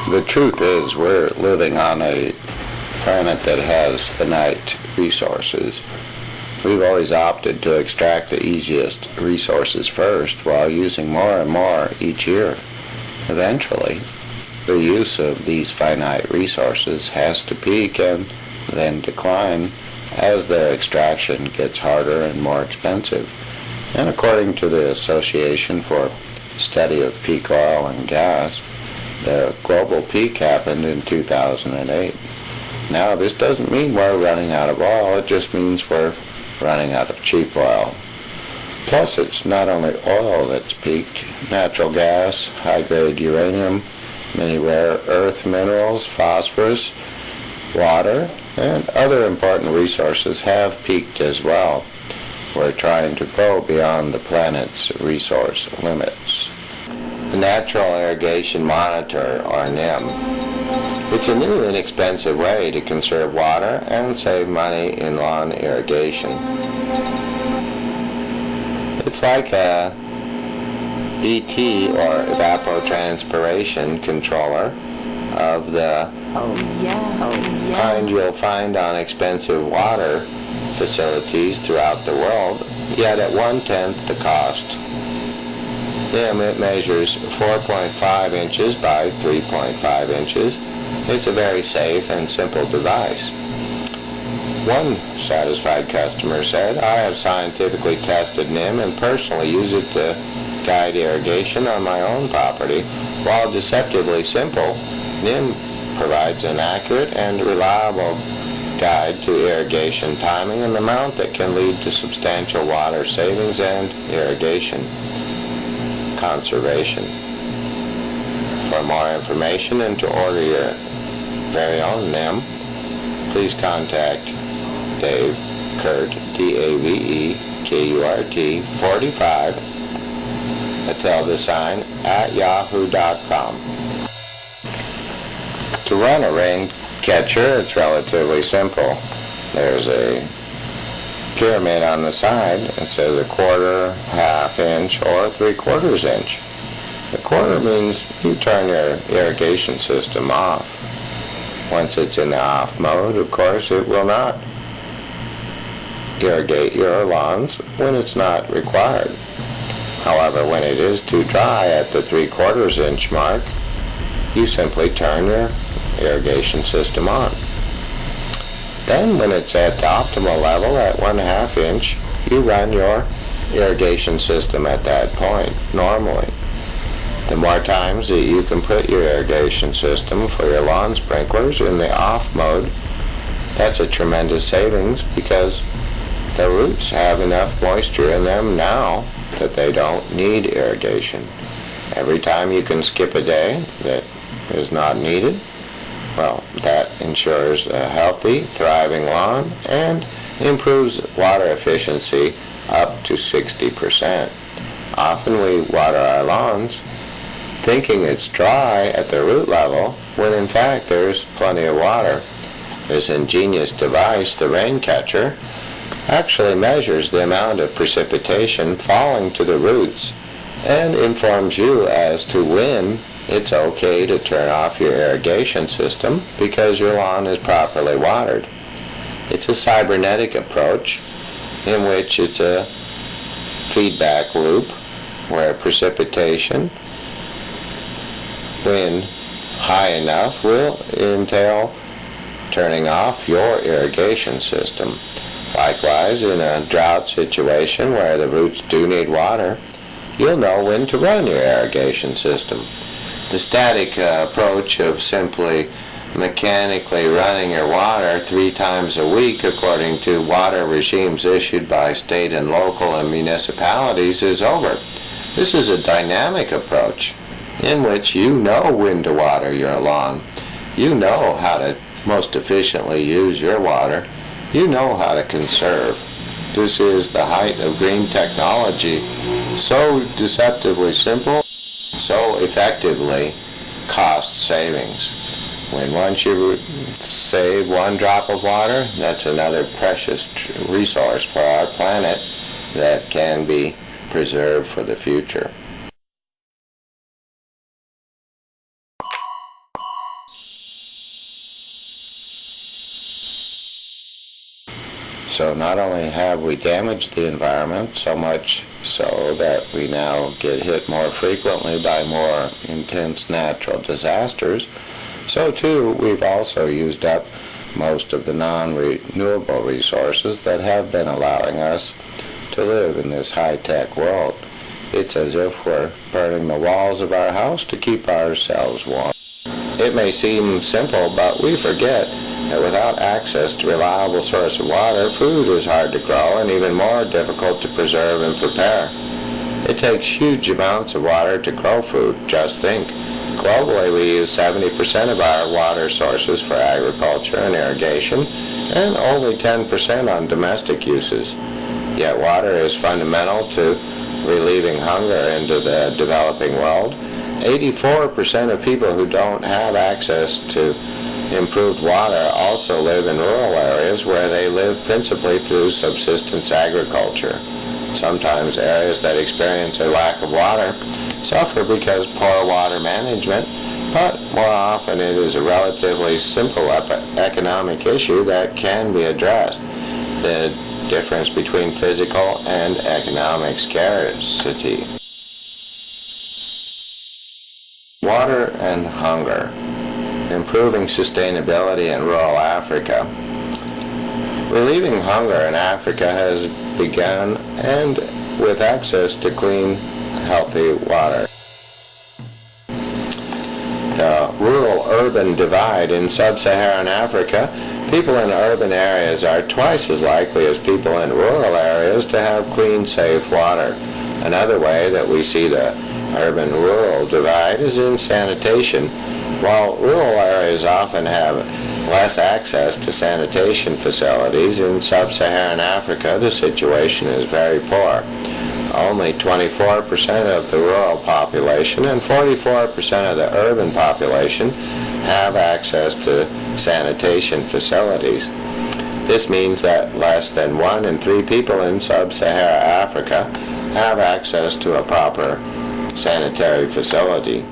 The truth is, we're living on a planet that has finite resources. We've always opted to extract the easiest resources first while using more and more each year. Eventually, the use of these finite resources has to peak and then decline as their extraction gets harder and more expensive. And according to the Association for Study of Peak Oil and Gas, the global peak happened in 2008. Now, this doesn't mean we're running out of oil, it just means we're running out of cheap oil. Plus, it's not only oil that's peaked. Natural gas, high-grade uranium, many rare earth minerals, phosphorus, water, and other important resources have peaked as well. We're trying to go beyond the planet's resource limits. The Natural Irrigation Monitor, or NIM. It's a new, inexpensive way to conserve water and save money in lawn irrigation. It's like a ET, or evapotranspiration controller, of the kind you'll find on expensive water facilities throughout the world, yet at 1/10 the cost. It measures 4.5 inches by 3.5 inches. It's a very safe and simple device. One satisfied customer said, "I have scientifically tested NIM and personally use it to guide irrigation on my own property. While deceptively simple, NIM provides an accurate and reliable guide to irrigation timing and amount that can lead to substantial water savings and irrigation conservation." For more information and to order your very own NIM, please contact Dave Kurt, DAVEKURT 45 @yahoo.com. To run a rain catcher, it's relatively simple. There's a pyramid on the side. It says 1/4, 1/2 inch, or 3/4 inch. A quarter means you turn your irrigation system off. Once it's in the off mode, of course, it will not irrigate your lawns when it's not required. However, when it is too dry at the 3/4 inch mark, you simply turn your irrigation system on. Then, when it's at the optimal level at 1/2 inch, you run your irrigation system at that point normally. The more times that you can put your irrigation system for your lawn sprinklers in the off mode, that's a tremendous savings because the roots have enough moisture in them now that they don't need irrigation. Every time you can skip a day that is not needed, well, that ensures a healthy, thriving lawn and improves water efficiency up to 60%. Often we water our lawns thinking it's dry at the root level when in fact there's plenty of water. This ingenious device, the rain catcher, actually measures the amount of precipitation falling to the roots and informs you as to when it's okay to turn off your irrigation system because your lawn is properly watered. It's a cybernetic approach in which it's a feedback loop where precipitation, when high enough, will entail turning off your irrigation system. Likewise, in a drought situation where the roots do need water, you'll know when to run your irrigation system. The static approach of simply mechanically running your water 3 times a week according to water regimes issued by state and local and municipalities is over. This is a dynamic approach in which you know when to water your lawn. You know how to most efficiently use your water. You know how to conserve. This is the height of green technology. So deceptively simple, so effectively cost savings. When once you save 1 drop of water, that's another precious resource for our planet that can be preserved for the future. So not only have we damaged the environment so much so that we now get hit more frequently by more intense natural disasters, so too we've also used up most of the non-renewable resources that have been allowing us to live in this high-tech world. It's as if we're burning the walls of our house to keep ourselves warm. It may seem simple, but we forget that without access to reliable source of water, food is hard to grow and even more difficult to preserve and prepare. It takes huge amounts of water to grow food. Just think, globally we use 70% of our water sources for agriculture and irrigation and only 10% on domestic uses. Yet water is fundamental to relieving hunger into the developing world. 84% of people who don't have access to improved water also live in rural areas where they live principally through subsistence agriculture. Sometimes areas that experience a lack of water suffer because poor water management, but more often it is a relatively simple economic issue that can be addressed. The difference between physical and economic scarcity. Water and hunger. Improving sustainability in rural Africa. Relieving hunger in Africa has begun, and with access to clean, healthy water. The rural-urban divide in sub-Saharan Africa, people in urban areas are twice as likely as people in rural areas to have clean, safe water. Another way that we see the urban-rural divide is in sanitation. While rural areas often have less access to sanitation facilities, in sub-Saharan Africa the situation is very poor. Only 24% of the rural population and 44% of the urban population have access to sanitation facilities. This means that less than 1 in 3 people in sub-Saharan Africa have access to a proper sanitary facility.